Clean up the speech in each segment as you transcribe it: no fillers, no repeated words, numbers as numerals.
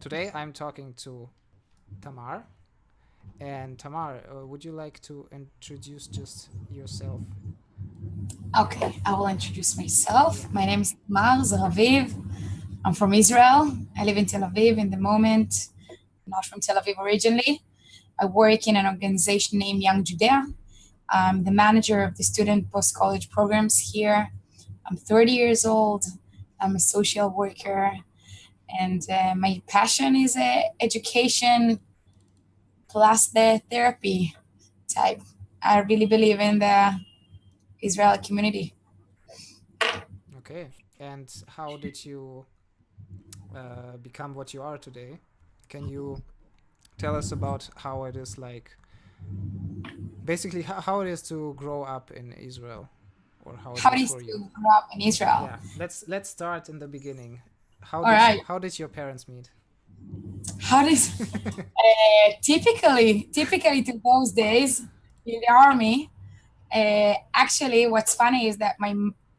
Today I'm talking to Tamar. And Tamar, would you like to introduce just yourself? Okay, I will introduce myself. Yeah. My name is Tamar Zer-Aviv. I'm from Israel. I live in Tel Aviv in the moment. I'm not from Tel Aviv originally. I work in an organization named Young Judea. I'm the manager of the student post-college programs here. I'm 30 years old. I'm a social worker, and my passion is education plus the therapy type. I really believe in the Israeli community. Okay. And how did you become what you are today? Can you tell us about how it is like, basically, how it is to grow up in Israel, or how it How it was is for to you? grow up in Israel? Yeah. Let's start in the beginning. All right. How did your parents meet? How does typically to those days in the army? Actually, what's funny is that my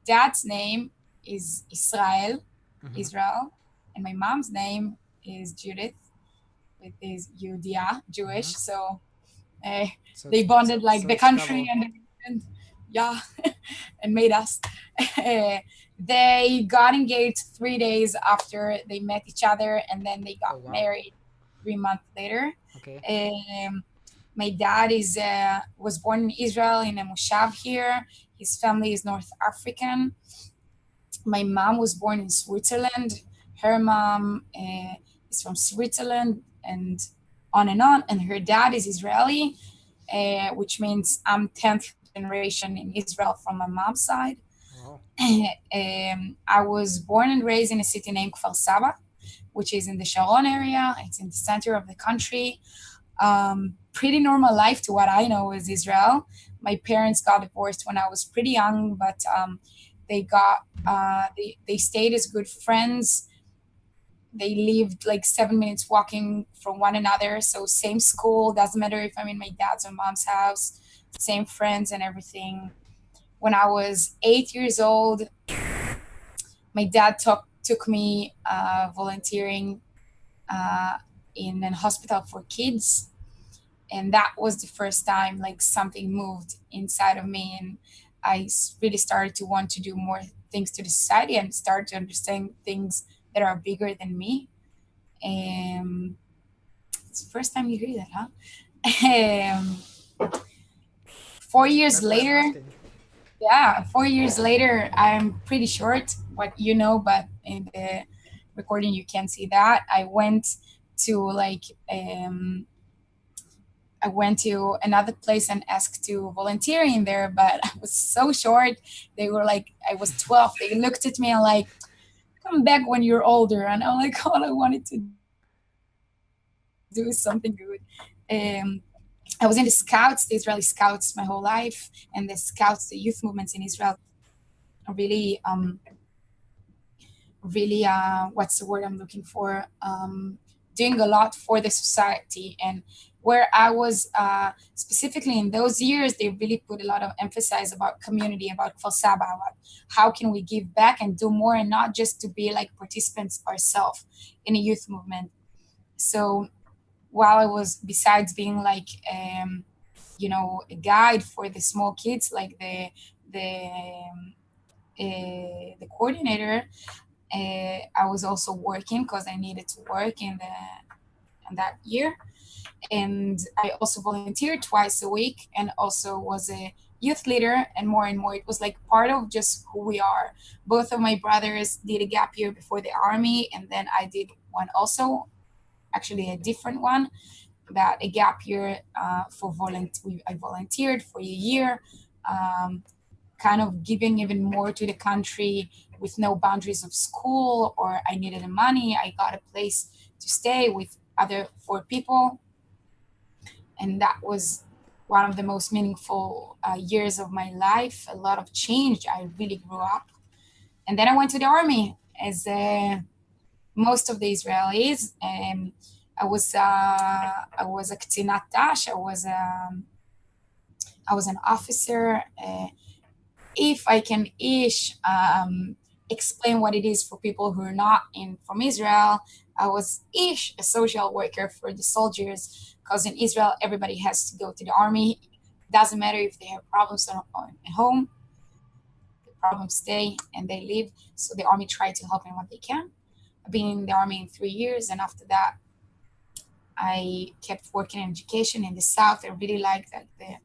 dad's name is Mm-hmm. Israel, and my mom's name is Judith, with is Yudia, Jewish. Mm-hmm. So uh, So they bonded like the it's country double. and the region. Yeah, and made us. They got engaged 3 days after they met each other, and then they got Oh wow. married 3 months later. Okay. Um, my dad is was born in Israel in a moshav here. His family is North African. My mom was born in Switzerland. Her mom is from Switzerland, and on and on. And her dad is Israeli, which means I'm 10th generation in Israel from my mom's side. Wow. I was born and raised in a city named Kfar Saba, which is in the Sharon area. It's in the center of the country. Pretty normal life to what I know is Israel. My parents got divorced when I was pretty young, but they stayed as good friends. They lived like 7 minutes walking from one another, so same school. Doesn't matter if I'm in my dad's or mom's house, same friends and everything. When I was 8 years old, my dad took me volunteering uh, in an hospital for kids, and that was the first time like something moved inside of me, and really started to want to do more things to the society and start to understand things that are bigger than me. And it's the first time you hear that, huh? 4 years That's why I'm later, asking. yeah, 4 years later, I'm pretty short, what you know, but in the recording you can't see that. To like um, I went to another place and asked to volunteer in there, but I was so short. They were like, I was 12. They looked at me and like, come back when you're older. And I'm like, all I wanted to do is something good. Um, I was in the Scouts, the Israeli Scouts, my whole life, and the Scouts, the youth movements in Israel, are really, what's the word I'm looking for? Doing a lot for the society. And where I was specifically in those years, they really put a lot of emphasis about community, about Kfar Saba, about how can we give back and do more, and not just to be like participants ourselves in a youth movement. So while I was, besides being like, a guide for the small kids, like the coordinator, I was also working because I needed to work in that year, and I also volunteered twice a week, and also was a youth leader, and more. It was like part of just who we are. Both of my brothers did a gap year before the army, and then I did one also, actually a different one, about a gap year for volunteer. I volunteered for a year. Um, Kind of giving even more to the country with no boundaries of school, or I needed the money. I got a place to stay with other four people, and that was one of the most meaningful years of my life. A lot of change. I really grew up, and then I went to the army as most of the Israelis. I was a ktinat tash. I was an officer. If I can ish explain what it is for people who are not in from Israel, I was ish a social worker for the soldiers, because in Israel everybody has to go to the army. Doesn't matter if they have problems at home, the problems stay and they leave. So the army tried to help in what they can. I've been in the army in 3 years, and after that, I kept working in education in the south. I really liked like the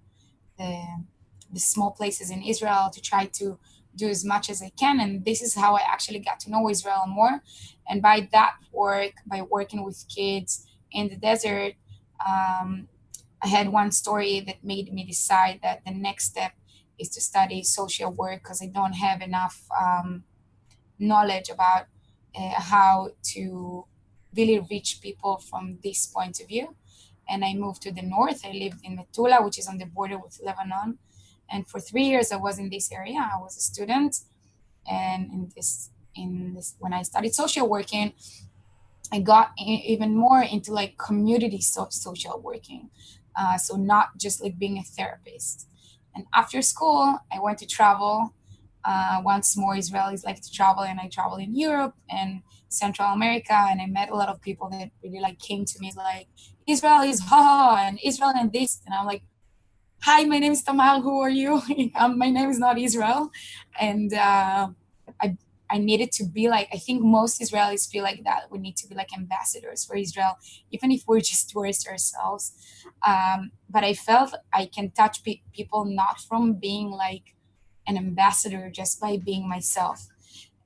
the small places in Israel to try to do as much as I can. And this is how I actually got to know Israel more. And by that work, by working with kids in the desert, I had one story that made me decide that the next step is to study social work, because I don't have enough knowledge about how to really reach people from this point of view. And I moved to the north. I lived in Metula, which is on the border with Lebanon. And for 3 years, I was in this area. I was a student, and in this when I studied social working, I got even more into like community social working. So not just like being a therapist. And after school, I went to travel. Once more, Israelis like to travel, and I traveled in Europe and Central America, and I met a lot of people that really like came to me like, Israel is and Israel and this, and I'm like, hi, my name is Tamar. Who are you? My name is not Israel, and I I needed to be like, I think most Israelis feel like that. We need to be like ambassadors for Israel, even if we're just tourists ourselves. But I felt I can touch people not from being like an ambassador, just by being myself.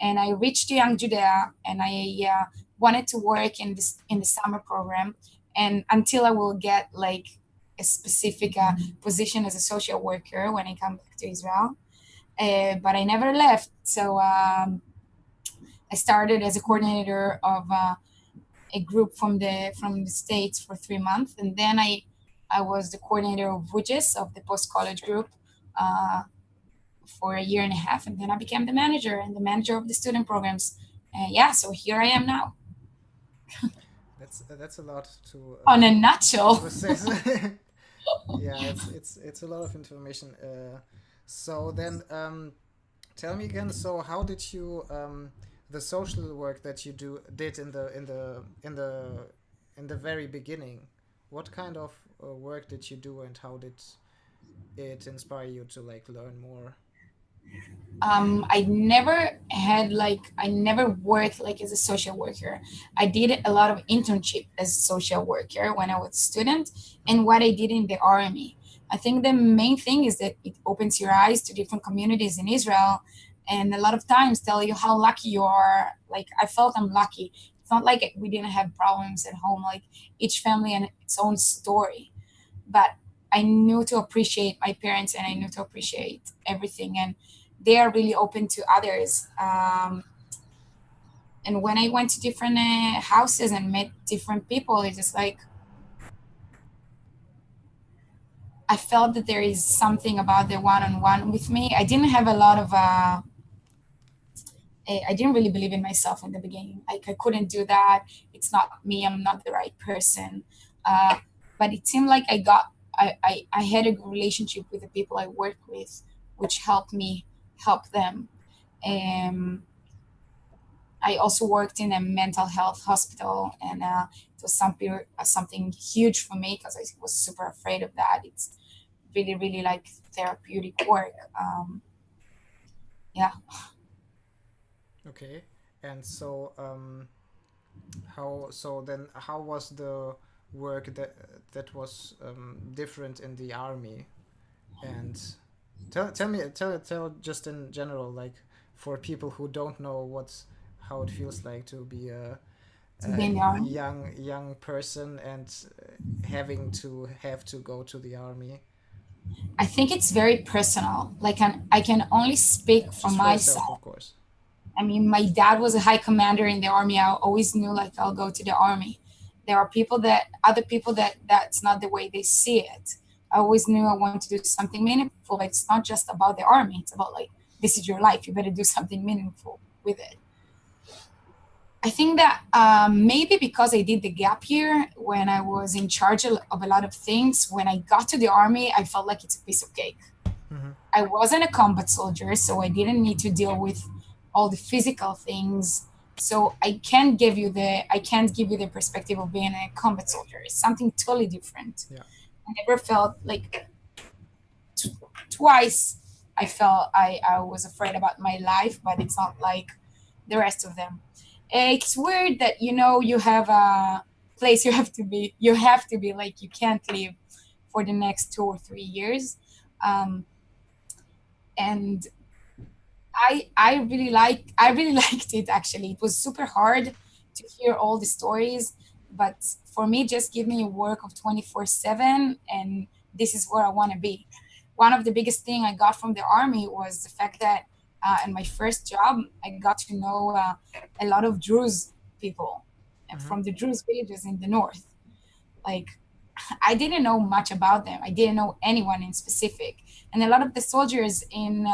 And I reached Young Judea, and I wanted to work in the summer program, and until I will get like a specific position as a social worker when I come back to Israel. But I never left. So I started as a coordinator of a group from the States for 3 months, and then I was the coordinator of WUJS, of the post college group, for a year and a half, and then I became the manager and the manager of the student programs. Yeah, so here I am now. That's a lot to On a nutshell. process. Yeah, it's a lot of information. So then, tell me again. So how did you the social work that you did in the very beginning? What kind of work did you do, and how did it inspire you to like learn more? I never worked like as a social worker. I did a lot of internship as a social worker when I was a student, Mm-hmm. and what I did in the army. I think the main thing is that it opens your eyes to different communities in Israel, and a lot of times tell you how lucky you are. Like, I felt I'm lucky. It's not like we didn't have problems at home, like each family and its own story. But I knew to appreciate my parents, and I knew to appreciate everything. And they are really open to others. And when I went to different houses and met different people, it's just like I felt that there is something about the one-on-one with me. I didn't have a lot of. I didn't really believe in myself in the beginning. Like, I couldn't do that. It's not me. I'm not the right person. Uh, but it seemed like I had a good relationship with the people I worked with, which helped me help them. Um, I also worked in a mental health hospital, and it was something huge for me, because I was super afraid of that. It's really, really like therapeutic work. Yeah. Okay. And so how was the work that was different in the army? And tell just in general, like for people who don't know how it feels like to be To be in the army. young person and have to go to the army. I think it's very personal. Like, I can only speak for Just for yourself, myself. of course. I mean, my dad was a high commander in the army. I always knew like I'll go to the army. There are other people that's not the way they see it. I always knew I wanted to do something meaningful. Like, it's not just about the army. It's about like, this is your life. You better do something meaningful with it. I think that maybe because I did the gap year when I was in charge of a lot of things, when I got to the army, I felt like it's a piece of cake. Mm-hmm. I wasn't a combat soldier, so I didn't need to deal with all the physical things. So I can't give you the perspective of being a combat soldier. It's something totally different. Yeah. I never felt like twice I felt I was afraid about my life, but it's not like the rest of them. It's weird that you have a place you have to be like you can't leave for the next 2 or 3 years. Um, and I really liked it actually. It was super hard to hear all the stories, but for me, just give me a work of 24/7, and this is where I want to be. One of the biggest thing I got from the army was the fact that in my first job, I got to know a lot of Druze people Mm-hmm. from the Druze villages in the north. Like I didn't know much about them. I didn't know anyone in specific, and a lot of the soldiers in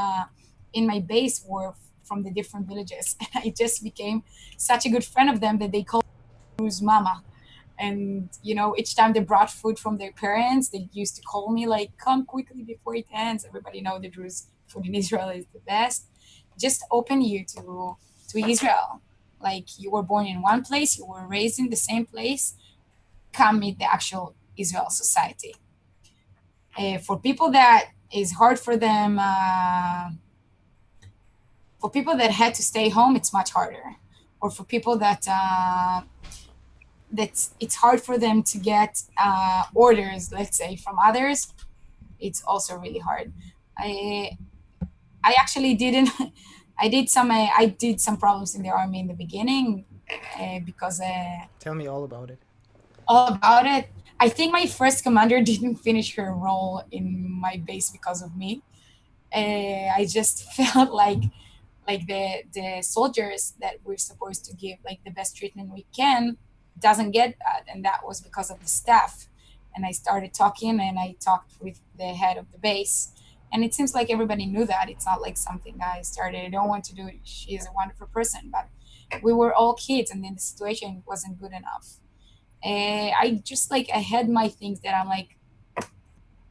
my base were from the different villages. I just became such a good friend of them that they called me Dru's mama. And each time they brought food from their parents, they used to call me like, "Come quickly before it ends." Everybody know the Druze food in Israel is the best. Just open you to Israel. Like you were born in one place, you were raised in the same place. Come meet the actual Israel society. For people that is hard for them, for people that had to stay home, it's much harder. Or for people that it's hard for them to get orders, let's say, from others, it's also really hard. I I actually didn't. I did some problems in the army in the beginning because Tell me all about it. all about it. I think my first commander didn't finish her role in my base because of me. I just felt like the soldiers that we're supposed to give like the best treatment we can doesn't get that, and that was because of the staff. And I started talking, and I talked with the head of the base, and it seems like everybody knew that. It's not like something I started. I don't want to do it. She is a wonderful person, but we were all kids, and then the situation wasn't good enough. I just like I had my things that I'm like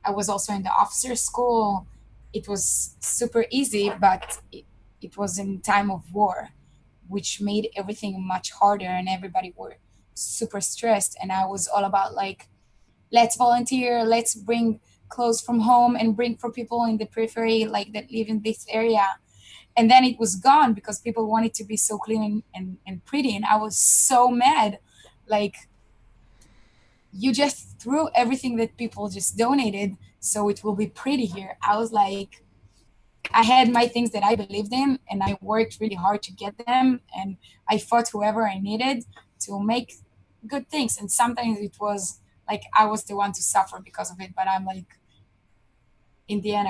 I was also in the officer school. It was super easy, but it was in time of war, which made everything much harder, and everybody were super stressed. And I was all about like, let's volunteer, let's bring clothes from home and bring for people in the periphery, like that live in this area. And then it was gone because people wanted to be so clean and pretty. And I was so mad. Like, you just threw everything that people just donated so it will be pretty here. I was like, I had my things that I believed in, and I worked really hard to get them, and I fought whoever I needed to make good things. And sometimes it was like I was the one to suffer because of it, but I'm like, in the end,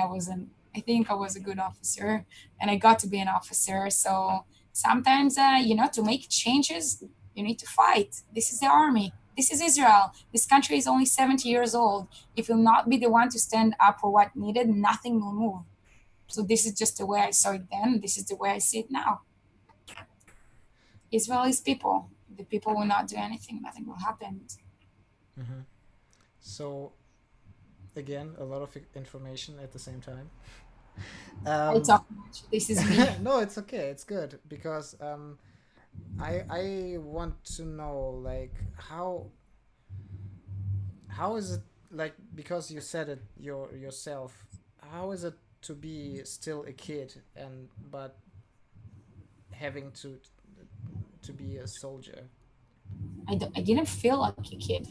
I think I was a good officer, and I got to be an officer. So sometimes, to make changes, you need to fight. This is the army. This is Israel. This country is only 70 years old. If you'll not be the one to stand up for what needed, nothing will move. So this is just the way I saw it then. This is the way I see it now. Israel is people. The people will not do anything. Nothing will happen. Mm-hmm. So again, a lot of information at the same time. I Um, talk much. This is me. no, it's okay. It's good because I want to know like how is it like because you said it yourself. How is it to be still a kid and but having to be a soldier? I didn't feel like a kid.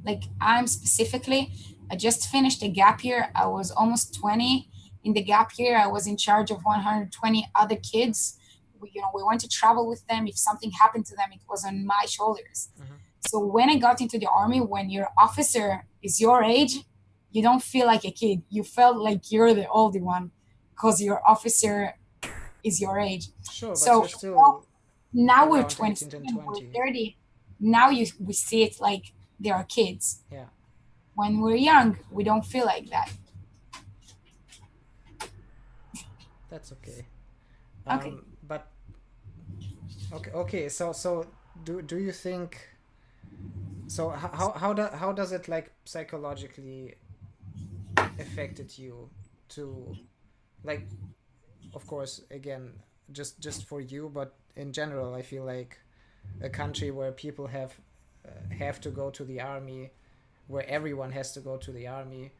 Like I'm specifically, I just finished a gap year. I was almost 20. In the gap year, I was in charge of 120 other kids. We went to travel with them. If something happened to them, it was on my shoulders. Mm-hmm. So when I got into the army, when your officer is your age, you don't feel like a kid. You felt like you're the older one because your officer is your age. Sure, but So you're still now we're around 18 and 27, we're 20. 30. Now we see it like they are kids. Yeah, When we're young, we don't feel like that. that's okay. Okay. But okay. So do you think so? How does it like psychologically affected you to like of course again just for you but in general, I feel like a country where people have to go to the army, where everyone has to go to the army,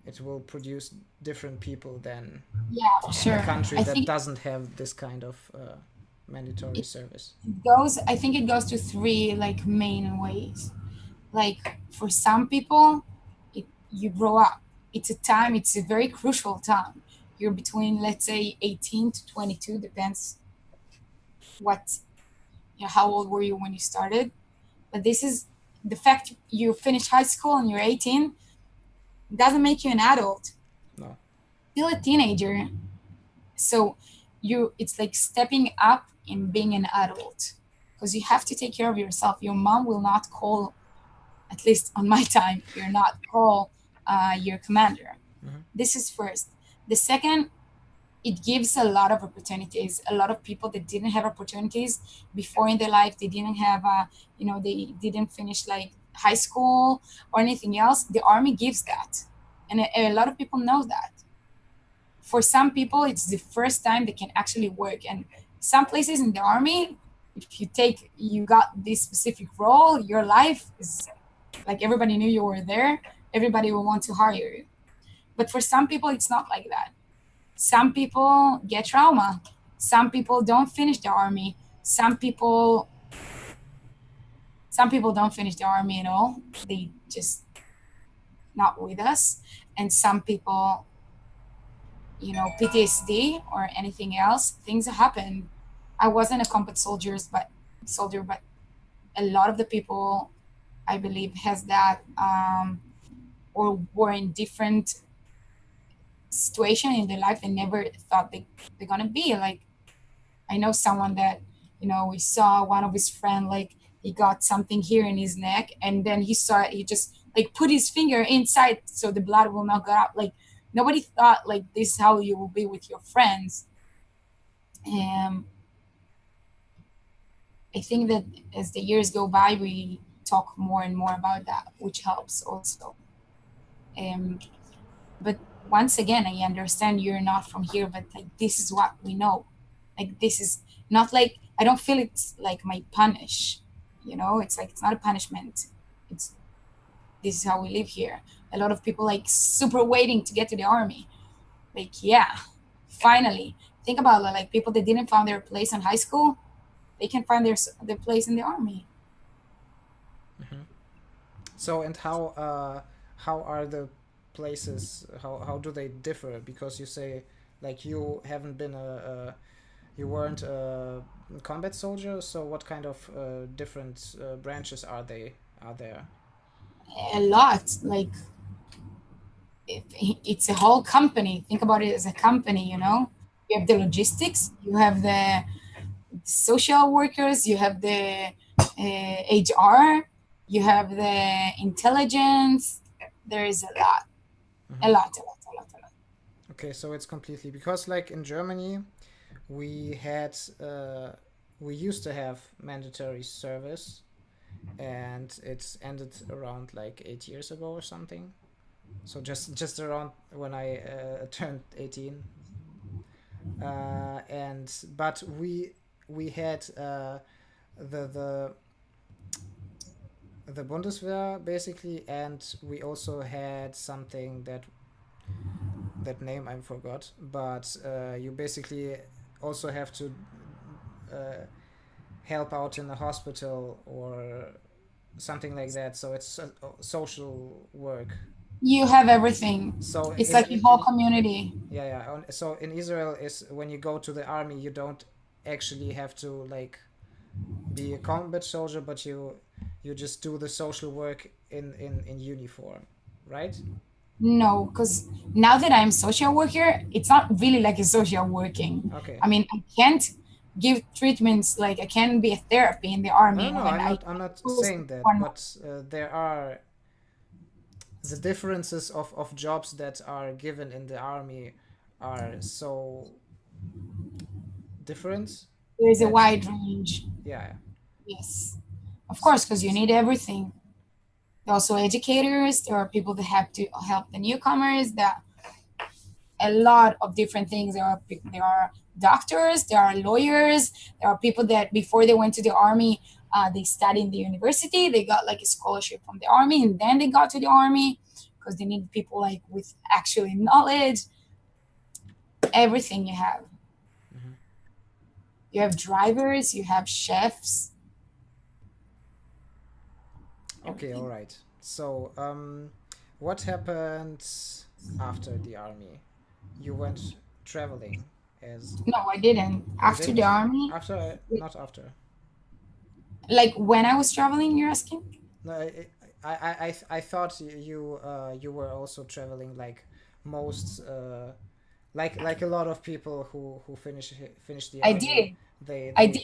it will produce different people than Yeah, for a sure. country I that think doesn't have this kind of mandatory it service. goes. I think it goes to three like main ways. Like for some people, you grow up. It's a time. It's a very crucial time. You're between, let's say, 18 to 22, depends what, how old were you when you started. But this is the fact you finish high school and you're 18 doesn't make you an adult. No. Still a teenager. So it's like stepping up in being an adult because you have to take care of yourself. Your mom will not call, at least on my time, you're not call your commander. Mm-hmm. This is first. The second, it gives a lot of opportunities. A lot of people that didn't have opportunities before in their life, they didn't have they didn't finish like high school or anything else. The army gives that, and a lot of people know that. For some people, it's the first time they can actually work. And some places in the army, if you got this specific role, your life is like everybody knew you were there. Everybody will want to hire you. But for some people, it's not like that. Some people get trauma. Some people don't finish the army. Some people don't finish the army at all. They just not with us. And some people, PTSD or anything else, things happen. I wasn't a combat soldier, but a lot of the people I believe has that, or were in different situation in their life they never thought they're gonna be. Like I know someone that, we saw one of his friend, like he got something here in his neck, and then he just like put his finger inside so the blood will not go out. Like nobody thought like this is how you will be with your friends. Um, I think that as the years go by, we talk more and more about that, which helps also. Um, but once again, I understand you're not from here, but like this is what we know. Like this is not like I don't feel it's like my punish. It's like it's not a punishment. It's This is how we live here. A lot of people like super waiting to get to the army. Like yeah, finally. Think about it, like people that didn't find their place in high school, they can find their place in the army. Mm-hmm. So, and how are the places? How do they differ? Because you say like you haven't been you weren't a combat soldier. So what kind of different branches are there? A lot. Like it's a whole company. Think about it as a company. Mm-hmm. You have the logistics, you have the social workers, you have the HR, you have the intelligence. There is a lot, Mm-hmm. a lot, a lot, a lot, a lot. Okay, so it's completely because like in Germany, we had we used to have mandatory service, and it's ended around like 8 years ago or something. So just around when I turned 18, and but we had the the the Bundeswehr basically, and we also had something that name I forgot, but you basically also have to uh, help out in the hospital or something like that. So it's social work. You have everything. So It's like a whole in community. yeah, yeah. So in Israel is when you go to the army, you don't actually have to like be a combat soldier, but you just do the social work in uniform, right? No, because now that I'm social worker, it's not really like a social working. Okay. I mean, I can't give treatments like I can be a therapy in the army, No, no, and I I'm not choose saying that, one. but there are the differences of jobs that are given in the army are so different There is a that wide range. yeah. Yes, of course, because you need everything. There are also educators. There are people that have to help the newcomers. That a lot of different things. There are doctors, there are lawyers, there are people that before they went to the army, they studied in the university, they got like a scholarship from the army, and then they got to the army because they need people like with actually knowledge. Everything you have. Mm-hmm. You have drivers, you have chefs. Okay, all Everything. right. So, what happened after the army? You went traveling as No, I didn't. you After the didn't army, after, not after. like when I was traveling, you're asking? No, I thought you were also traveling like most like a lot of people who finish the I army. did. I They did.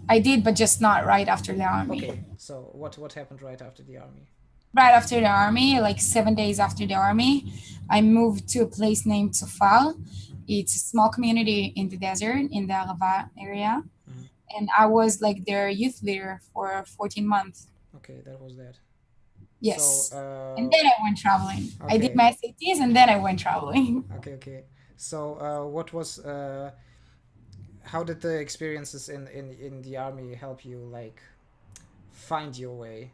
I did, but just not right after the army. Okay. So what happened right after the army? Right after the army, like 7 days after the army, I moved to a place named Sofal. It's a small community in the desert in the Arava area. Mm-hmm. And I was like their youth leader for 14 months. Okay, that was that. So Yes. And then I went traveling. I did okay, my SATs and then I went traveling. okay. So what was how did the experiences in the army help you like find your way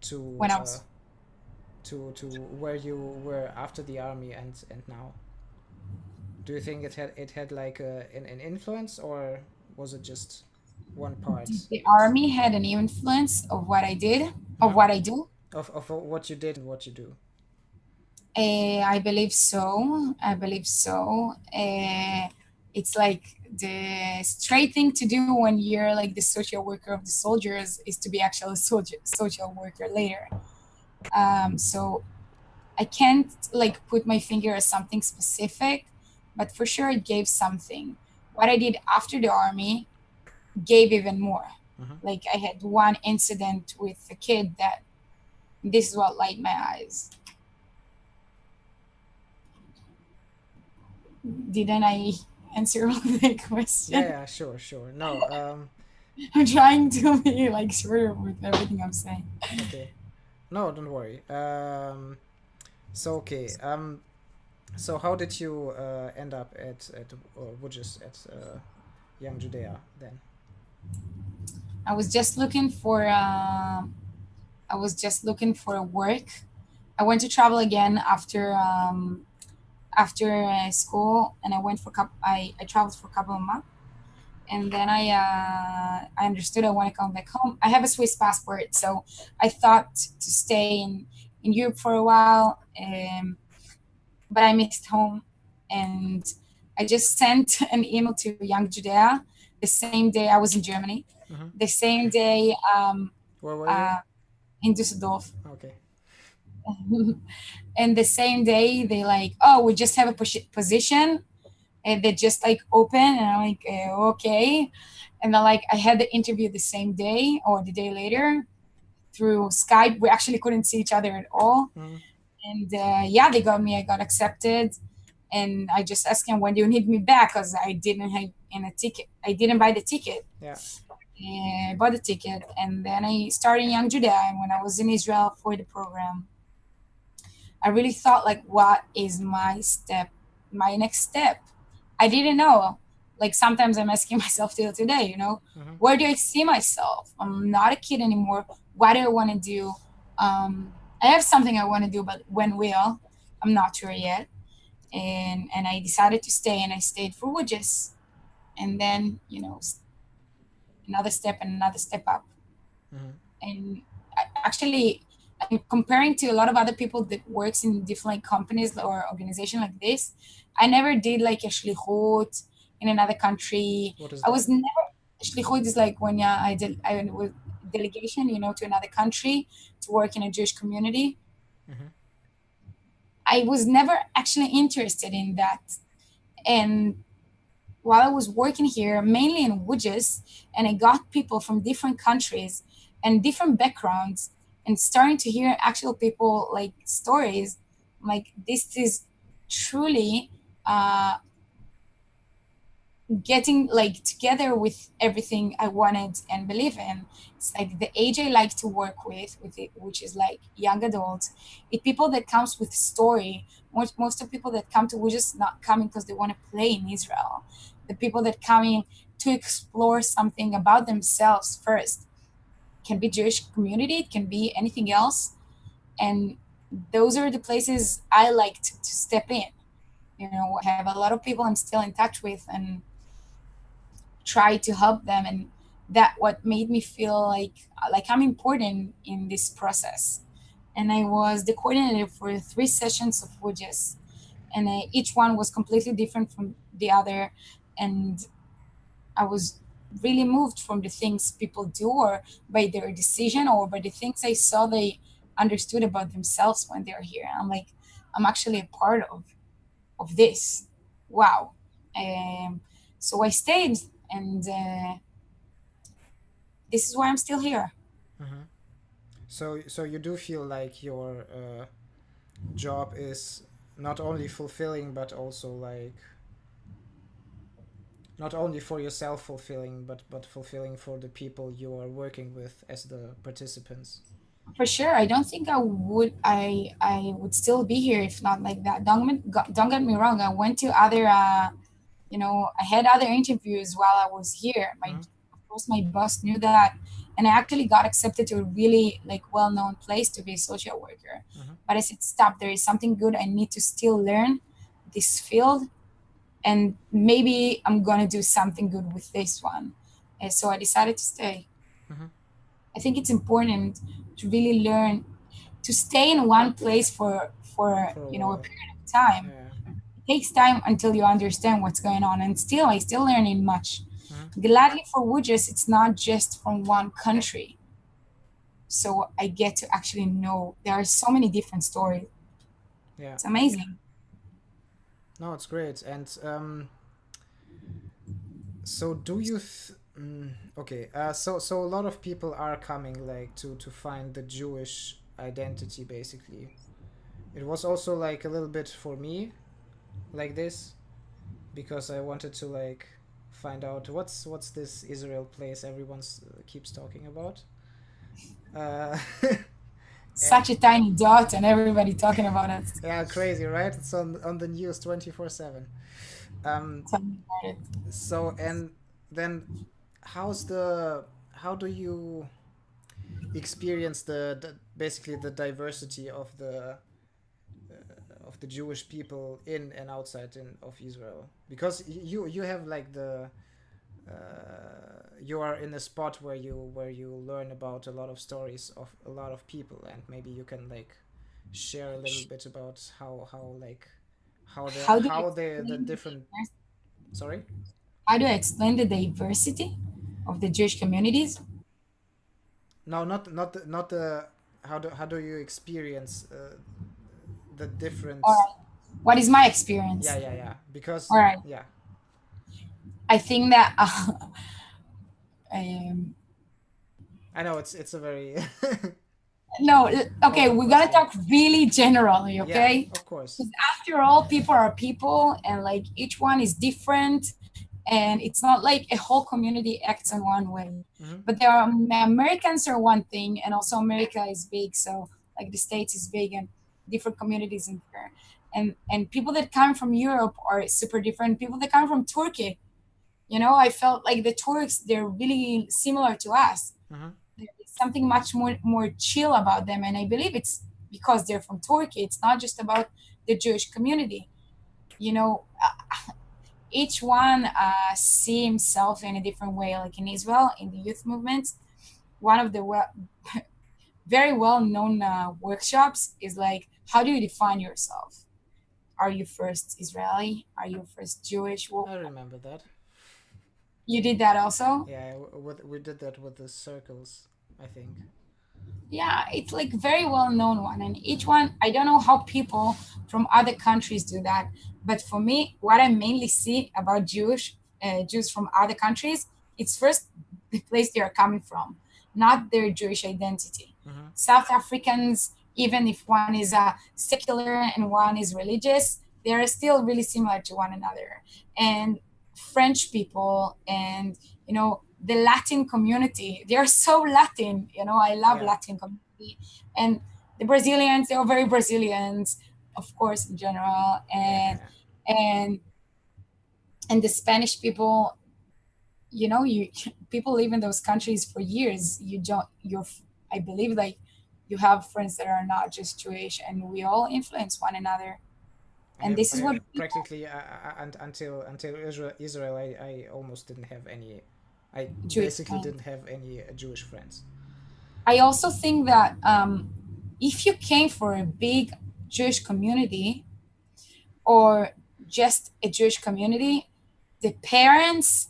to When I was to where you were after the army and now? Do you think it had like an influence, or was it just one part the army had an influence of what I did, of uh-huh. what I do. of what you did and what you do? I believe so. I believe so. It's like the straight thing to do when you're like the social worker of the soldiers is to be actually a social worker later. So I can't like put my finger as something specific, but for sure it gave something. What I did after the army gave even more. Uh-huh. Like I had one incident with a kid that this is what light my eyes. Didn't I answer all the Yeah, question? yeah, sure. No, I'm trying to be like sure with everything I'm saying. okay. No, don't worry. So okay. So how did you end up at WUJS at Young Judea then? I was just looking for I was just looking for work. I went to travel again after school, and I went for I traveled for a couple of months, and then I understood I want to come back home. I have a Swiss passport, so I thought to stay in Europe for a while, but I missed home, and I just sent an email to Young Judea the same day I was in Germany, Mm-hmm. the same day Where were you? uh, in Düsseldorf. Okay. And the same day they like, oh, we just have a position, and they just like open, and I'm like, okay. And then like I had the interview the same day or the day later through Skype. We actually couldn't see each other at all. Mm-hmm. And yeah, they got me. I got accepted, and I just asked him, when do you need me back? Because I didn't have in a ticket. I didn't buy the ticket. Yeah. I bought the ticket, and then I started Young Judah. And when I was in Israel for the program, I really thought like, what is my next step? I didn't know. Like sometimes I'm asking myself till today, Mm-hmm. where do I see myself? I'm not a kid anymore. What do I want to do? I have something I want to do, but when will? I'm not sure yet. And I decided to stay, and I stayed for WUJS, and then another step and another step up. Mm-hmm. And actually, I'm comparing to a lot of other people that works in different companies or organization like this. I never did like a shlichut in another country. What is I that? was never shlichut is like when I with delegation, to another country to work in a Jewish community. Mm-hmm. I was never actually interested in that. And while I was working here, mainly in WUJS, and I got people from different countries and different backgrounds, and starting to hear actual people like stories, like this is truly uh, getting like together with everything I wanted and believe in. It's like the age I like to work with it, which is like young adults. It people that comes with story. Most of people that come to WUJS not coming because they want to play in Israel. The people that coming to explore something about themselves first. Can be Jewish community, it can be anything else. And those are the places I like to step in. You know, I have a lot of people I'm still in touch with and try to help them, and that what made me feel like I'm important in this process. And I was the coordinator for 3 sessions of WUJS, and each one was completely different from the other. And I was really moved from the things people do, or by their decision, or by the things I saw they understood about themselves when they're here. I'm like, I'm actually a part of this. Wow. um, so I stayed, and this is why I'm still here. Mm-hmm. So you do feel like your job is not only fulfilling, but also like not only for yourself fulfilling, but fulfilling for the people you are working with as the participants. For sure, I don't think I would still be here if not like that. Don't get me wrong. I went to other I had other interviews while I was here. Mm-hmm. Of course, my boss knew that, and I actually got accepted to a really like well-known place to be a social worker. Mm-hmm. But I said, stop. There is something good. I need to still learn this field, and maybe I'm gonna do something good with this one. And so I decided to stay. Mm-hmm. I think it's important to really learn to stay in one place for For a a while. period of time. Yeah. It takes time until you understand what's going on, and still I still learning much. Mm-hmm. Gladly for WUJS, it's not just from one country, so I get to actually know there are so many different stories. Yeah. It's amazing. No, it's great. And so do you? Okay. So a lot of people are coming like to find the Jewish identity basically. It was also like a little bit for me like this because I wanted to like find out what's this Israel place everyone keeps talking about. Uh, and Such a tiny dot, and everybody talking about it. yeah, crazy, right? It's on the news 24/7. Um, Tell me about it. so and then how's the how do you experience the basically the diversity of the Jewish people in and outside of Israel? Because you have like the you are in a spot where you learn about a lot of stories of a lot of people, and maybe you can like share a little bit about how like How do I how the explain the different diversity? sorry. How do I explain the diversity of the Jewish communities? No, not the how do you experience the All difference. right. What is my Yeah, experience? yeah, yeah, because All right. yeah. I think that um, I know it's a very no, okay, open we're gonna question. talk really generally, Yeah, okay? of course. Because after all, people are people, and like each one is different, and it's not like a whole community acts in one way. Mm-hmm. But there are Americans are one thing, and also America is big, so like the States is big, and different communities in there. And people that come from Europe are super different. People that come from Turkey, I felt like the Turks, they're really similar to us. Mm-hmm. There is something much more chill about them, and I believe it's because they're from Turkey. It's not just about the Jewish community. You know, each one see himself in a different way. Like in Israel, in the youth movement, one of the very well-known workshops is like, how do you define yourself? Are you first Israeli? Are you first Jewish? Well, I remember that. you did that also. Yeah, we did that with the circles, I think. Yeah, it's like very well known one, and each one, I don't know how people from other countries do that, but for me, what I mainly see about Jews from other countries, it's first the place they are coming from, not their Jewish identity. Mm-hmm. South Africans, even if one is secular and one is religious, they are still really similar to one another. And French people and the Latin community. They are so Latin. I love Yeah. Latin community, and the Brazilians. They are very Brazilians, of course, in general, Yeah. and Yeah. and and the Spanish people. You people live in those countries for years. You don't. I believe like you have friends that are not just Jewish, and we all influence one another. I And have this is what practically until Israel I almost didn't have any. I Jewish basically friends. didn't have any Jewish friends. I also think that if you came for a big Jewish community or just a Jewish community, the parents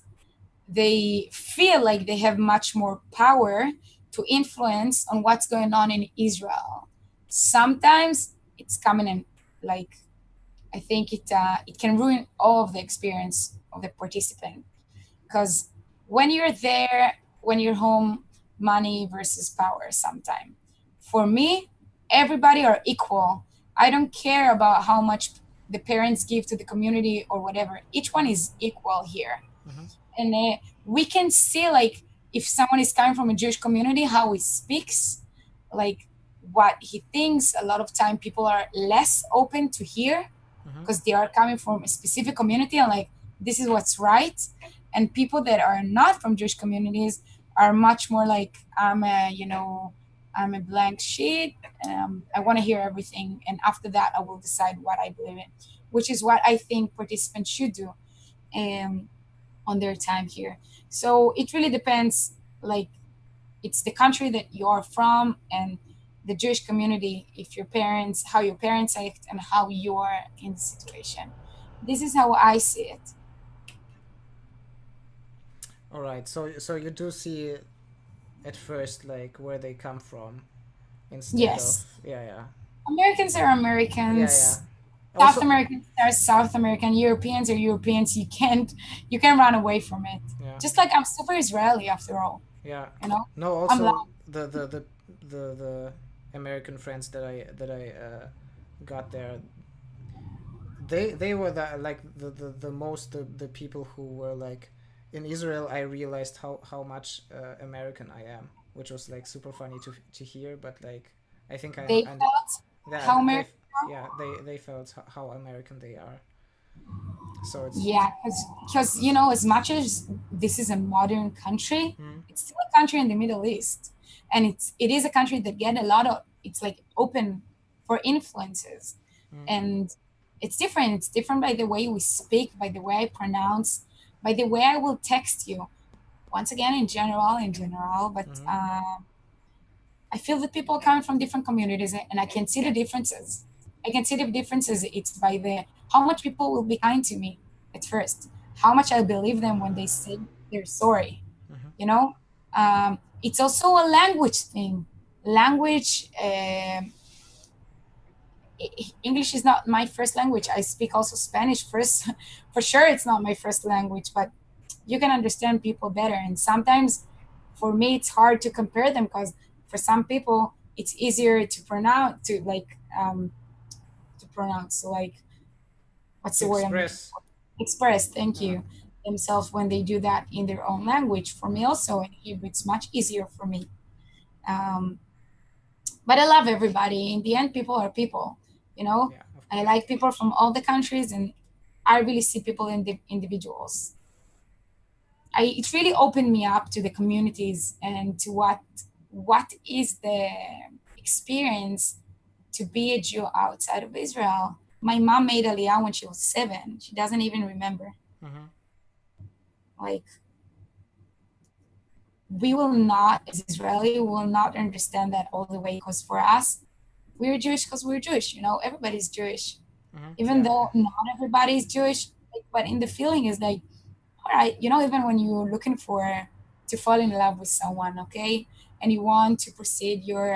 they feel like they have much more power to influence on what's going on in Israel. Sometimes it's coming in like I think it can ruin all of the experience of the participant because when you're there, when you're home, money versus power sometime. For me, everybody are equal. I don't care about how much the parents give to the community or whatever. Each one Mm-hmm. is equal here. Mm-hmm. And we can see like if someone is coming from a Jewish community, how he speaks, like what he thinks. A lot of time people are less open to hear Mm-hmm. because they are coming from a specific community and like this is what's right. And people that are not from Jewish communities are much more like I'm a blank sheet. I want to hear everything, and after that I will decide what I believe in, which is what I think participants should do um, on their time here. So it really depends, like it's the country that you are from and the Jewish community, if your parents, how your parents act and how you are in the situation. This is how I see it. All right. So you do see at first like where they come from instead of Yes. yeah. Americans are Yeah. Yeah. Americans. South Also. Americans are South American. Europeans are Europeans. You can't run away from it. Yeah. Just like I'm super Israeli after all. Yeah. You know? No. I'm black. Also the American friends that I got there, they were the most the people who were like in Israel. I realized how much American I am, which was like super funny to hear. But like I think They and felt how that they American. yeah they felt how American they are. So it's Yeah, because as much as this is a modern country, mm, it's still a country in the Middle East, and it is a country that get a lot of. It's like open for influences, mm, and it's different. It's different by the way we speak, by the way I pronounce, by the way I will text you. Once again, in general, but mm, I feel that people are coming from different communities, and I can see the differences. I can see the differences. It's by the how much people will be kind to me at first, how much I believe them when they say they're sorry. mm, You know, it's also a language thing. Language. English is not my first language. I speak also Spanish first. For sure, it's not my first language, but you can understand people better. And sometimes for me, it's hard to compare them because for some people, it's easier to pronounce, to pronounce, so like, what's to the word I'm looking express for? Express, thank yeah. you, themselves when they do that in their own language. For me, Mm, also in Hebrew, it's much easier for me. Um, but I love everybody. In the end, people are people. You know, yeah, of I course. like people from all the countries, and I really see people in the individuals. It really opened me up to the communities and to what is the experience to be a Jew outside of Israel. My mom made Aliyah when she was 7. She doesn't even remember. Mm-hmm. Like we will not, as Israeli, we will not understand that all the way because for us, we're Jewish because we're Jewish. Everybody's Jewish, Mm-hmm. even Yeah, though not everybody is Jewish. But in the feeling is like, all right, even when you're looking for to fall in love with someone, okay, and you want to proceed your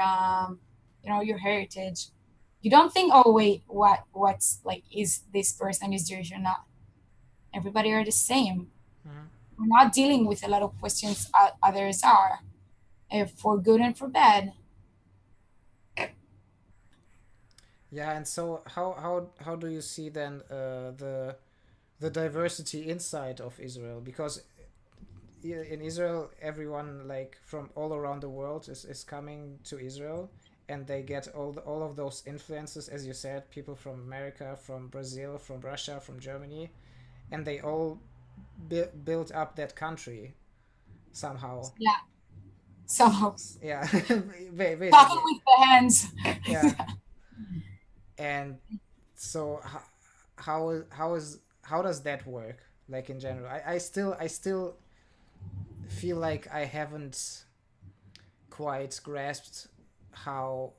heritage, you don't think, oh wait, what's like, is this person is Jewish or not? Everybody are the same. mm-hmm. We're not dealing with a lot of questions others are, for good and for bad. Yeah. And so how do you see then the the diversity inside of Israel, because in Israel everyone like from all around the world is coming to Israel, and they get all of those influences, as you said, people from America, from Brazil, from Russia, from Germany, and they all built up that country somehow. Yeah, somehow. Yeah, Talking basically. with the hands. Yeah, and so how does that work? Like in general, I still feel like I haven't quite grasped how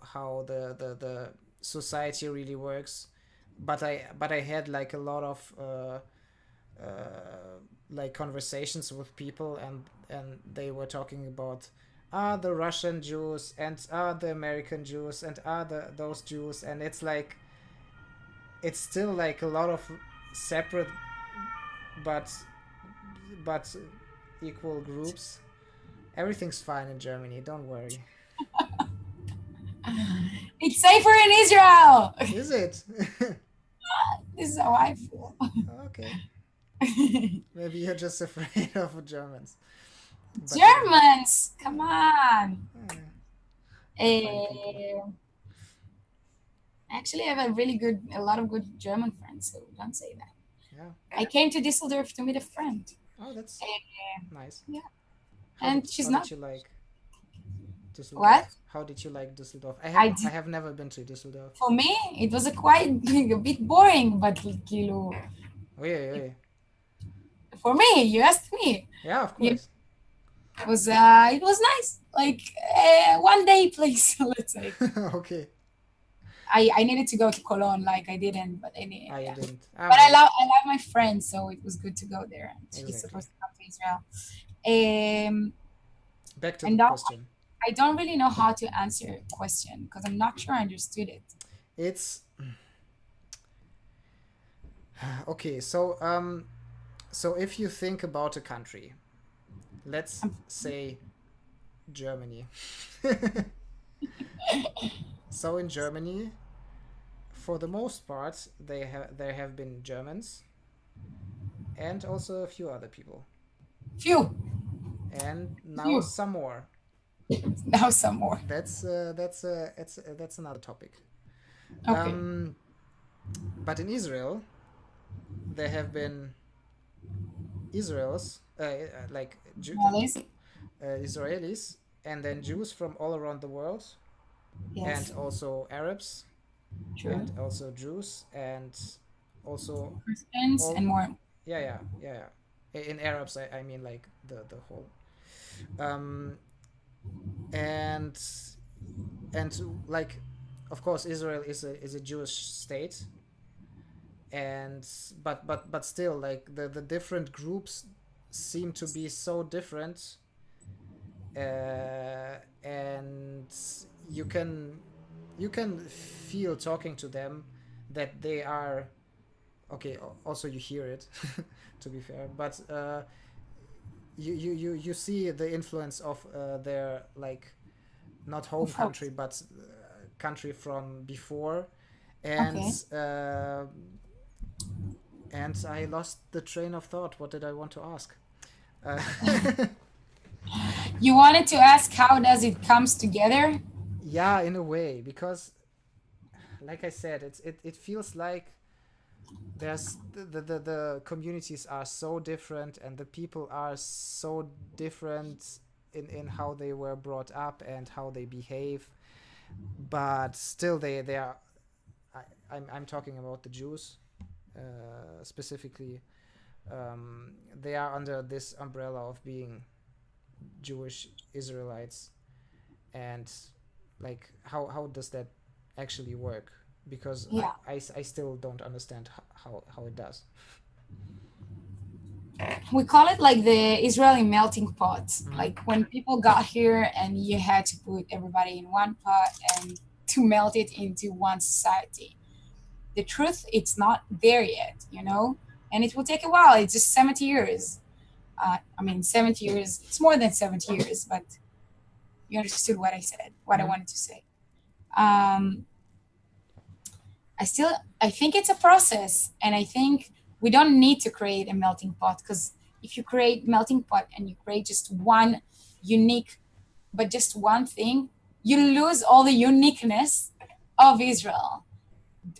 the society really works, but I had like a lot of like conversations with people, and they were talking about the Russian Jews and the American Jews and those Jews, and it's like it's still like a lot of separate but but equal groups. Everything's fine in Germany, don't worry. It's safer in Israel. Is it? This is how I feel. Okay. Maybe you're just afraid of Germans. But Germans, come on. they're fine people. Actually, I have a lot of good German friends, so don't say that. Yeah. I came to Düsseldorf to meet a friend. Oh, that's nice. Yeah. How did And she's how not. did you like Düsseldorf? What? How did you like Düsseldorf? I I did. have never been to Düsseldorf. For me, it was a quite a bit boring, but kilo. Wait. For me, you asked me. Yeah, of Yeah, course. it was nice, like one day place, let's say. Okay. I needed to go to Cologne, like I didn't, but I yeah. didn't. But Well, I love my friend, so it was good to go there. And she's exactly. supposed to come to Israel. Um, Back to and the now question. I don't really know how to answer your question because I'm not sure I understood it. It's okay. So if you think about a country, let's say Germany. So in Germany, for the most part, there have been Germans and also a few other people, Phew, and now phew. some more. Now some more. That's another topic. Okay. But in Israel, there have been Israels like Alice? Israelis, and then Jews from all around the world, and Yes, also Arabs, true. and also Jews, and also Christians all. and more. Yeah. In Arabs, I mean like the whole. Um, and like, of course, Israel is a Jewish state, and but still, like the different groups seem to be so different, and you can feel talking to them that they are okay. Also, you hear it, to be fair, but you see the influence of their like not home Of course. country but country from before, and Okay. uh, and I lost the train of thought. What did I want to ask? Uh, You wanted to ask how does it comes together? yeah, in a way, because like I said, it feels like there's the communities are so different, and the people are so different in how they were brought up and how they behave, but still they are. I'm talking about the Jews specifically. They are under this umbrella of being Jewish Israelites, and like how does that actually work? Because Yeah. I still don't understand how it does. We call it like the Israeli melting pot. Mm-hmm. Like when people got here and you had to put everybody in one pot and to melt it into one society. The truth, it's not there yet, you know? And it will take a while. It's just 70 years. 70 years, it's more than 70 years, but you understood what I said, what I Mm-hmm. wanted to say. Um, I think it's a process. And I think We don't need to create a melting pot, because if you create melting pot and you create just one unique, but just one thing, you lose all the uniqueness of Israel.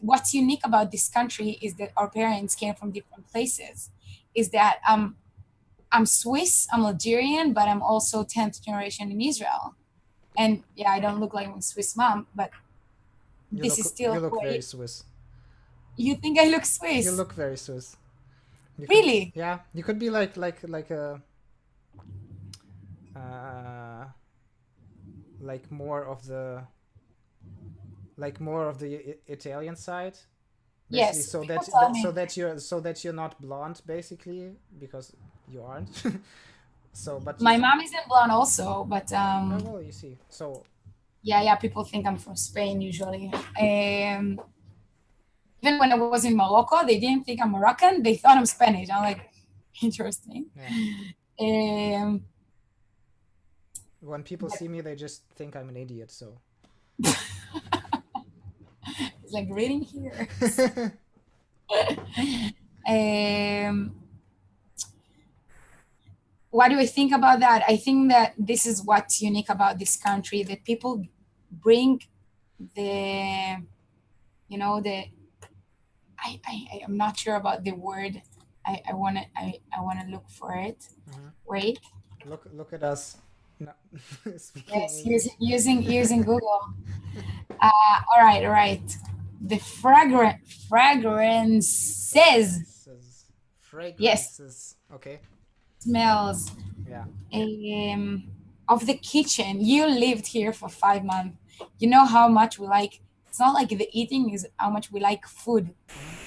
What's unique about this country is that our parents came from different places. Is that I'm Swiss, I'm Algerian, but I'm also 10th generation in Israel. And yeah, I don't look like my Swiss mom, but this is still You look who very Swiss. you think I look You Swiss? look very Swiss. You could, Really? yeah, you could be like a uh, like more of the Italian side, basically, Yes. People tell me. so that you're not blonde, basically, because you aren't. So, but you, My mom isn't blonde also, but oh, well, you see. So, yeah, people think I'm from Spain usually. Even when I was in Morocco, they didn't think I'm Moroccan. They thought I'm Spanish. I'm like, interesting. yeah, Um, when people but see me, they just think I'm an idiot. So, it's like reading here. um, what do I think about that? I think that this is what's unique about this country, that people bring the, the, I'm not sure about the word. I wanna look for it. mhm. Wait. Look at us, no, speaking Yes, English. using Google. All right. The fragrances. Fragrances. Yes, Fragrances. Okay. smells Yeah. um, of the kitchen. You lived here for 5 months. You know how much we like. It's not like the eating is how much we like food. Mhm.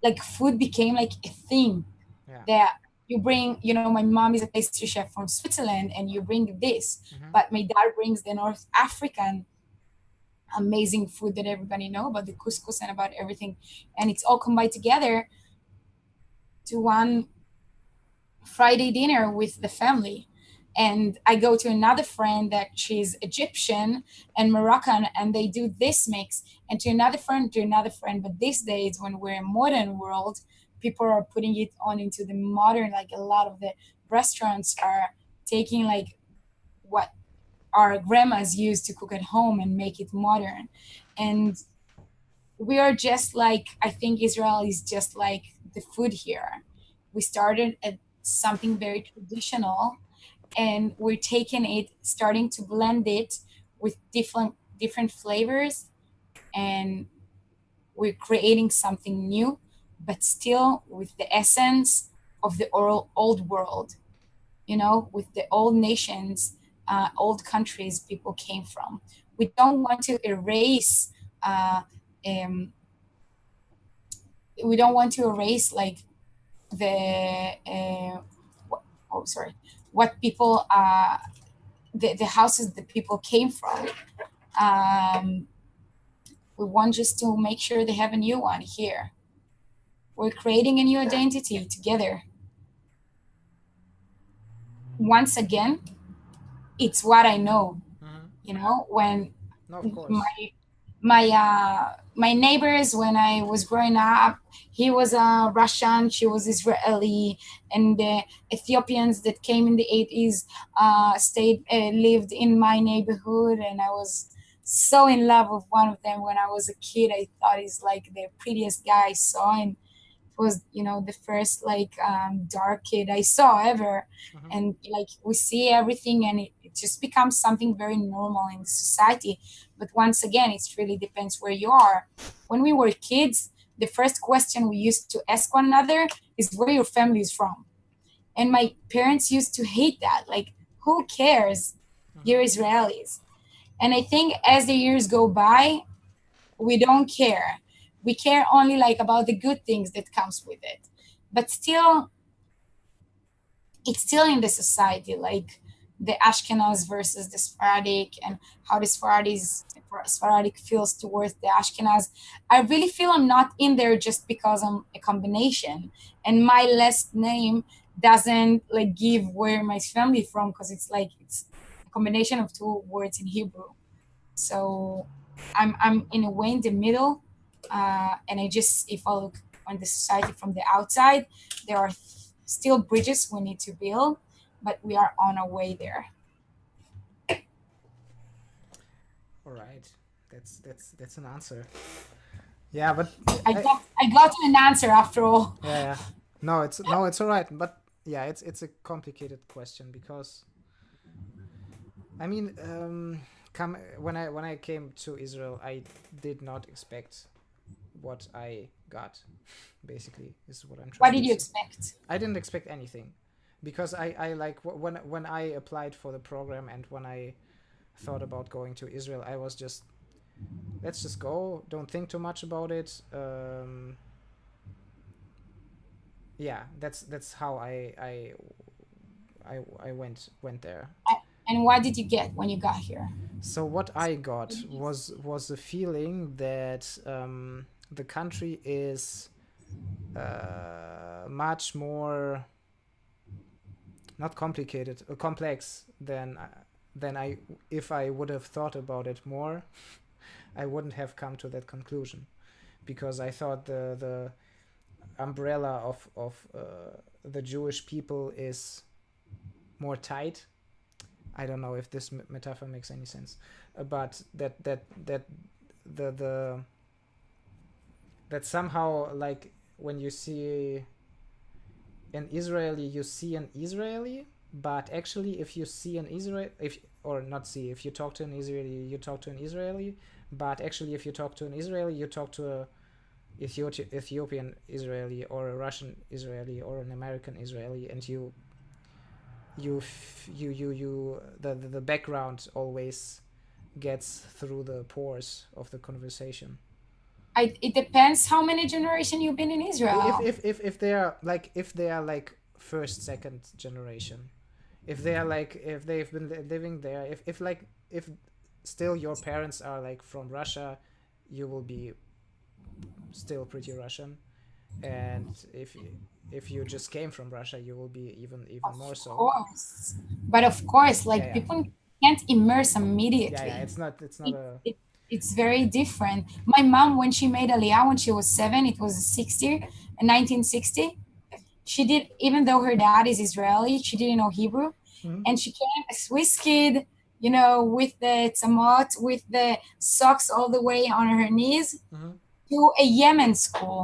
Like food became like a thing Yeah. that you bring. My mom is a pastry chef from Switzerland, and you bring this. Mhm. But my dad brings the North African amazing food that everybody know about, the couscous and about everything, and it's all combined together to one Friday dinner with the family. And I go to another friend that she's Egyptian and Moroccan, and they do this mix, and to another friend. But these days, when we're in modern world, people are putting it on into the modern. Like a lot of the restaurants are taking like what our grandmas used to cook at home and make it modern. And we are just like, I think Israel is just like the food here. We started at something very traditional, and we're taking it, starting to blend it with different flavors, and we're creating something new, but still with the essence of the old world, with the old nations, old countries people came from. We don't want to erase uh, um, we don't want to erase like the oh sorry, what people the houses that people came from. um, we want just to make sure they have a new one here. We're creating a new identity together. Once again, it's what I know. Mhm. When No, of course. my neighbors, when I was growing up, he was Russian, she was Israeli, and the Ethiopians that came in the 80s stayed lived in my neighborhood, and I was so in love with one of them when I was a kid. I thought he's like the prettiest guy I saw, and was the first like dark kid I saw ever. Mhm. And like we see everything, and it just becomes something very normal in society. But once again, it really depends where you are. When we were kids, the first question we used to ask one another is where your family is from. And my parents used to hate that, like, who cares, Mhm. you're Israelis. And I think as the years go by, we don't care. We care only like about the good things that comes with it. But still, it's still in the society, like the Ashkenaz versus the Sephardic, and how the Sephardic feels towards the Ashkenaz. I really feel I'm not in there just because I'm a combination, and my last name doesn't like give where my family from, because it's a combination of two words in Hebrew. So I'm in a way in the middle, and I just, if I look on the society from the outside. There are still bridges we need to build, but we are on our way there. All right, that's an answer. Yeah, but I got an answer after all. yeah. No, it's all right. But yeah, it's a complicated question because I mean, when I came to Israel, I did not expect what I got. Basically, is what I'm What trying did to you say. expect? I didn't expect anything, because I like when I applied for the program and when I thought about going to Israel, I was just, let's just go. Don't think too much about it. Yeah, that's how I went there. And what did you get when you got here? So what I got was a feeling that the country is much more not complicated, complex than I if I would have thought about it more, I wouldn't have come to that conclusion, because I thought the umbrella of the Jewish people is more tight. I don't know if this metaphor makes any sense, but that the that somehow, like, when you see an Israeli, you see an Israeli, but actually if you see an Israel, if you talk to an Israeli, you talk to an Israeli, but actually if you talk to an Israeli, you talk to a Ethiopian Israeli or a Russian Israeli or an American Israeli, and the background always gets through the pores of the conversation. It depends how many generations you've been in Israel. If they are like first, second generation, if they've been living there, if still your parents are like from Russia, you will be still pretty Russian, and if you just came from Russia, you will be even more so. Of course, but of course, like, Yeah. people can't immerse immediately. Yeah, it's not It's very different. My mom, when she made Aliyah when she was 7, it was 1960. She did, even though her dad is Israeli, she didn't know Hebrew, and she came a Swiss kid, with the tzamot, with the socks all the way on her knees, to a Yemen school.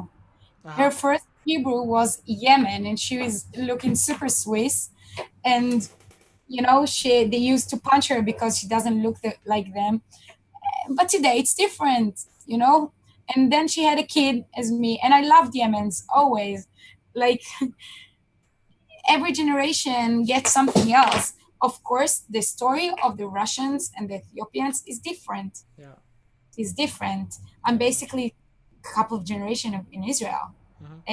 Her first Hebrew was Yemen, and she was looking super Swiss, and they used to punch her because she doesn't look like them. But today it's different. And then she had a kid as me, and I loved Yemens always. Like, every generation gets something else. Of course, the story of the Russians and the Ethiopians is different. Yeah. Is different. I'm basically a couple of generations in Israel,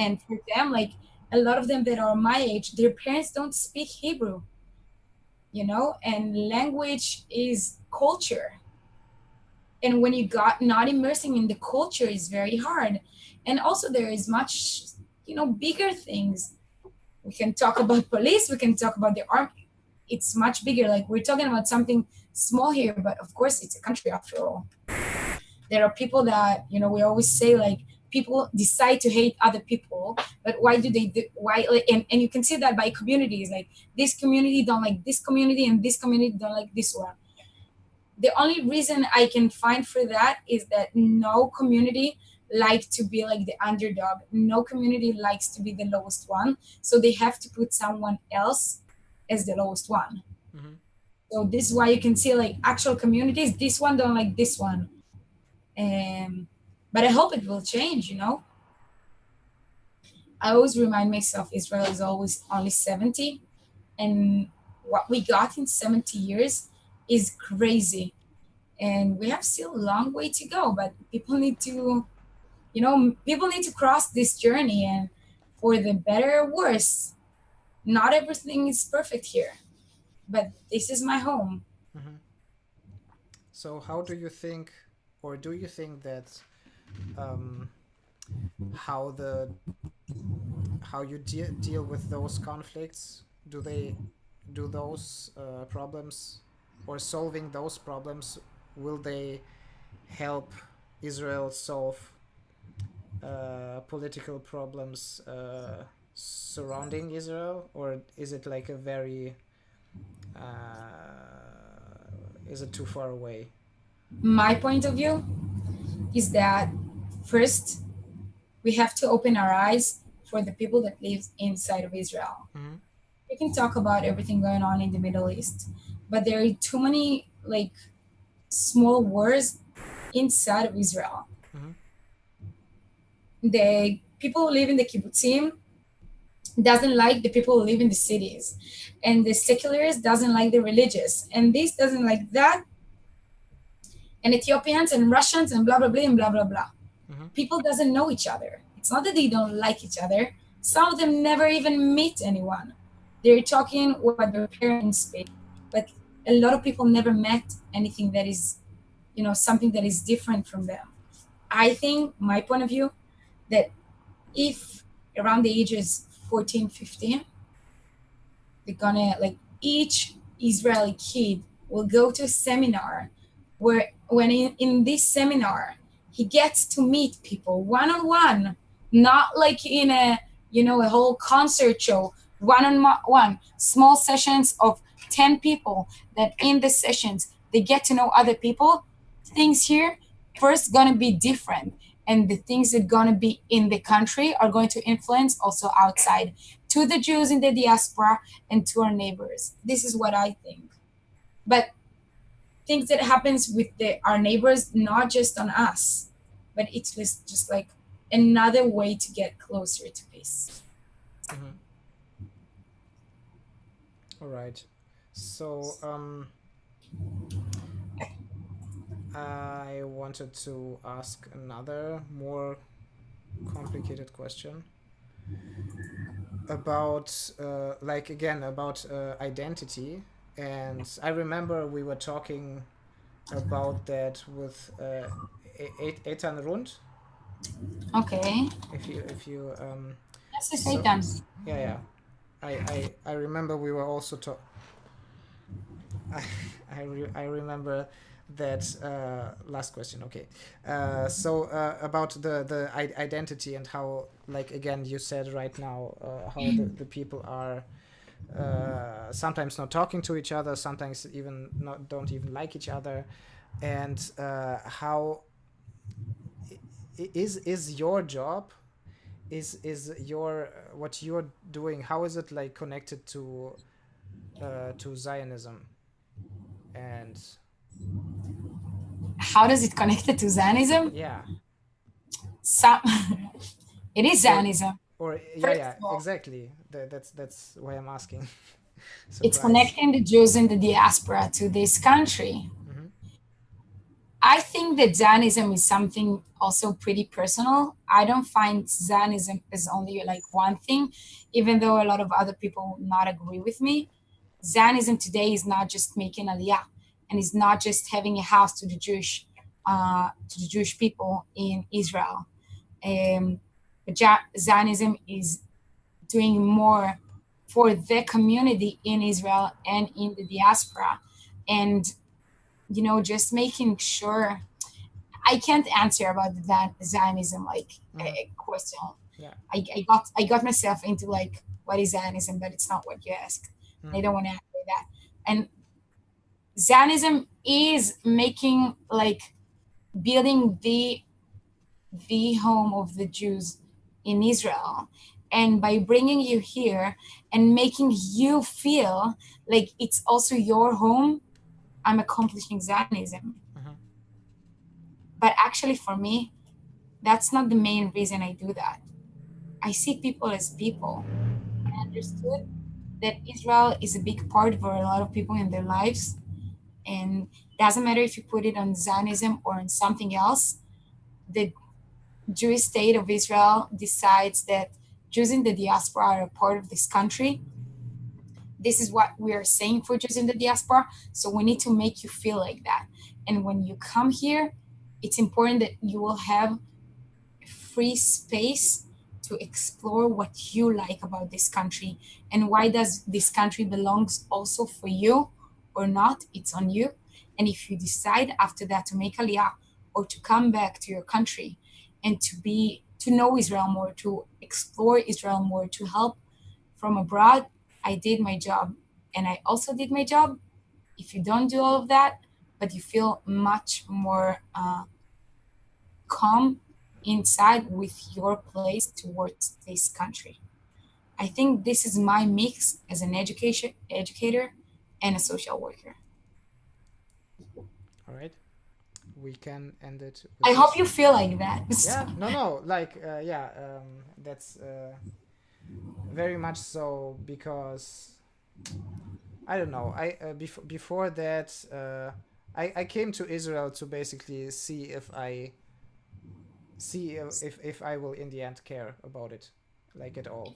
and for them, like, a lot of them that are my age, their parents don't speak Hebrew. And language is culture. And when you got not immersing in the culture is very hard. And also there is much, bigger things. We can talk about police, we can talk about the army. It's much bigger. Like, we're talking about something small here, but of course it's a country after all. There are people that, we always say, like, people decide to hate other people, but why do they why? And you can see that by communities. Like, this community don't like this community, and this community don't like this one. The only reason I can find for that is that no community like to be like the underdog. No community likes to be the lowest one. So they have to put someone else as the lowest one. So this is why you can see, like, actual communities, this one don't like this one. But I hope it will change. I always remind myself Israel is always only 70. And what we got in 70 years is crazy. And we have still a long way to go, but people need to cross this journey, and for the better or worse, not everything is perfect here, but this is my home. So how do you think, or do you think that how you deal with those conflicts, do those problems, or solving those problems, will they help Israel solve political problems surrounding Israel, or is it like a very is it too far away? My point of view is that first we have to open our eyes for the people that live inside of Israel. Mm-hmm. We can talk about everything going on in the Middle East, but there are too many like small wars inside of Israel. Mm-hmm. The people who live in the kibbutzim doesn't like the people who live in the cities, and the secularists doesn't like the religious, and this doesn't like that, and Ethiopians and Russians and blah blah blah and blah blah blah. Mm-hmm. People doesn't know each other. It's not that they don't like each other. Some of them never even meet anyone. They're talking what their parents speak, but a lot of people never met anything that is, something that is different from them. I think my point of view that if around the ages 14, 15, they're gonna like each Israeli kid will go to a seminar where when in this seminar he gets to meet people one on one, not like in a whole concert show, one on one, small sessions of 10 people that in the sessions they get to know other people. Things here first gonna be different, and the things that gonna be in the country are going to influence also outside to the Jews in the diaspora and to our neighbors. This is what I think. But things that happens with our neighbors, not just on us, but it's just like another way to get closer to peace. Mm-hmm. All right. So I wanted to ask another more complicated question about about identity. And I remember we were talking about that with Eitan Rund. Okay. If you That's the Satan. yeah. I remember we were also I remember that last question. Okay, so about the identity and how, like, again, you said right now how the people are sometimes not talking to each other, sometimes even don't even like each other, and how is your job, is your what you're doing, how is it like connected to Zionism? And how does it connect to Zionism? Yeah. It is Zionism. Or yeah, exactly. That's why I'm asking. It's connecting the Jews in the diaspora to this country. Mm-hmm. I think that Zionism is something also pretty personal. I don't find Zionism as only like one thing, even though a lot of other people not agree with me. Zionism today is not just making aliyah, and it's not just having a house to the Jewish people in Israel. Zionism is doing more for the community in Israel and in the diaspora, and just making sure. I can't answer about that Zionism question. Yeah. I got myself into like what is Zionism, but it's not what you asked. I don't want to answer that. And Zionism is making like building the home of the Jews in Israel. And by bringing you here and making you feel like it's also your home, I'm accomplishing Zionism. Uh-huh. But actually, for me, that's not the main reason I do that. I see people as people. I understood that Israel is a big part for a lot of people in their lives. And it doesn't matter if you put it on Zionism or on something else. The Jewish state of Israel decides that Jews in the diaspora are a part of this country. This is what we are saying for Jews in the diaspora. So we need to make you feel like that. And when you come here, it's important that you will have free space to explore what you like about this country and why does this country belongs also for you or not. It's on you. And if you decide after that to make aliyah or to come back to your country and to be to know Israel more, to explore Israel more, to help from abroad, I did my job. And I also did my job. If you don't do all of that, but you feel much more calm inside with your place towards this country. I think this is my mix as an educator and a social worker. All right. We can end it I with hope this. you feel like that. Yeah, no, like, yeah, that's very much so, because I don't know. Before that, I came to Israel to basically see if I will in the end care about it, like, at all.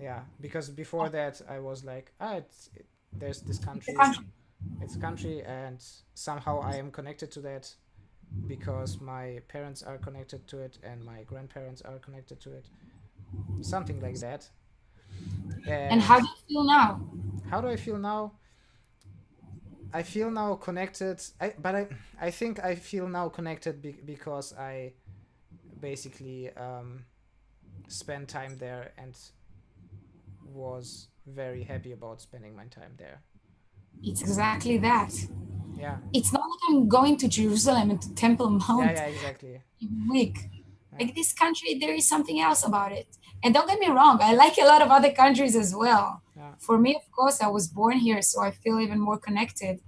Yeah, because before that I was like, there's this It's a country, country. it's a country, and somehow I am connected to that because my parents are connected to it and my grandparents are connected to it, something like that. And And how do you feel now? how do I feel now? I feel now connected. I think I feel now connected because I basically spent time there and was very happy about spending my time there. It's exactly that. Yeah. It's not like I'm going to Jerusalem and to Temple Mount Yeah, exactly. every week. Yeah. Like this country, there is something else about it. And don't get me wrong, I like a lot of other countries as well. Yeah. For me, of course, I was born here, so I feel even more connected.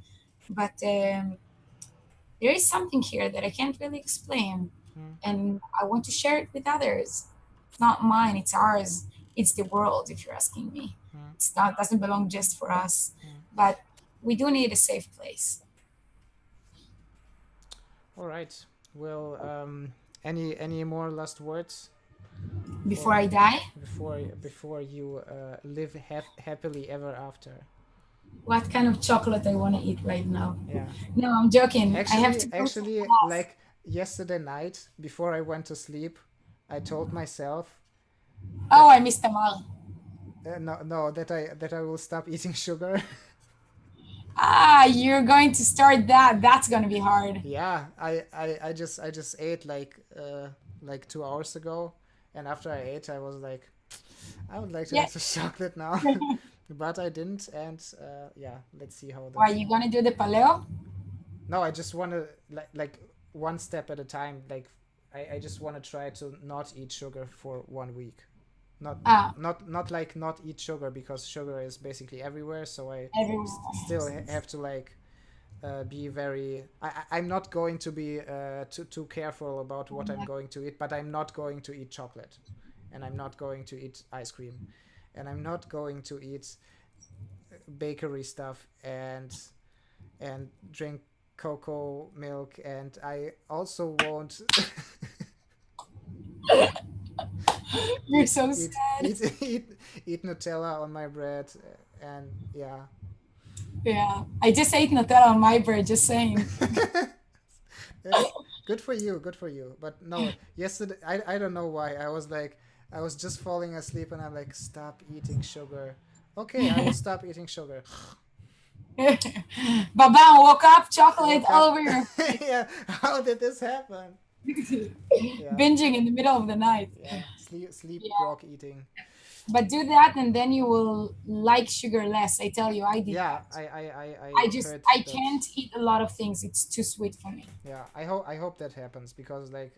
But there is something here that I can't really explain. And I want to share it with others. It's not mine, it's ours. It's the world, if you're asking me. It's not doesn't belong just for us. But we do need a safe place. All right. Well, any more last words Before I die, before you live happily ever after? what kind of chocolate I want to eat right now? Yeah. No, I'm joking. I have to go to Actually, class. like yesterday night before I went to sleep, I told myself Oh, I missed Tamar. no, that I will stop eating sugar. Ah, you're going to start that. That's going to be hard. Yeah, I just ate like 2 hours ago, and after I ate, I was like, I would like to Yeah. have some chocolate now, but I didn't, and yeah, let's see how Are that. you going to do the paleo? No, I just want to like one step at a time. Like I just want to try to not eat sugar for 1 week. Not Ah, not eat sugar, because sugar is basically everywhere. So I everyone. still have to like be very. I'm not going to be too careful about what I'm going to eat, but I'm not going to eat chocolate, and I'm not going to eat ice cream, and I'm not going to eat bakery stuff and drink cocoa milk, and I also won't You're so sad. eat Nutella on my bread, and yeah. Yeah. I just ate Nutella on my bread, just saying. That's good for you, good for you. But no, yesterday I don't know why. I was just falling asleep and I'm like, stop eating sugar. Okay, I will stop eating sugar. Baba woke up, chocolate Woke all up. over your Yeah, how did this happen? Yeah, binging in the middle of the night. yeah. Sleep Yeah. walk eating. But do that and then you will like sugar less. I tell you, I did Yeah, that. I heard I that. can't eat a lot of things. It's too sweet for me. Yeah, I hope that happens, because like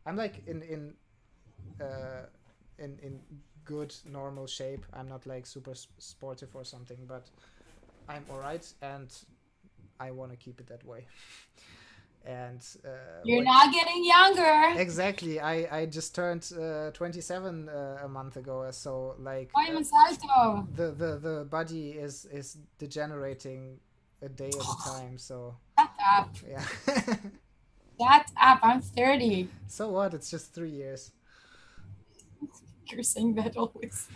I'm like uh in good normal shape. I'm not like super sportive or something, but I'm alright, and I want to keep it that way. And You're not getting younger. exactly, I just turned 27 a month ago, so like Ay, mas alto. the body is degenerating a day at a time. So Shut up. yeah. Shut up. I'm 30. So what? It's just 3 years. You're saying that always.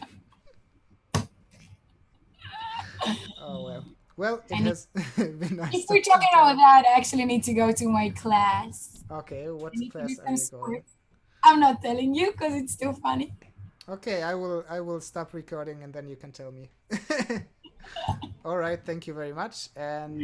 Oh well. Well, it And has been nice. if we're talking about that, I actually need to go to my class. Okay, what I need to do class are some you going? sports. I'm not telling you because it's too funny. Okay, I will stop recording and then you can tell me. All right, thank you very much, and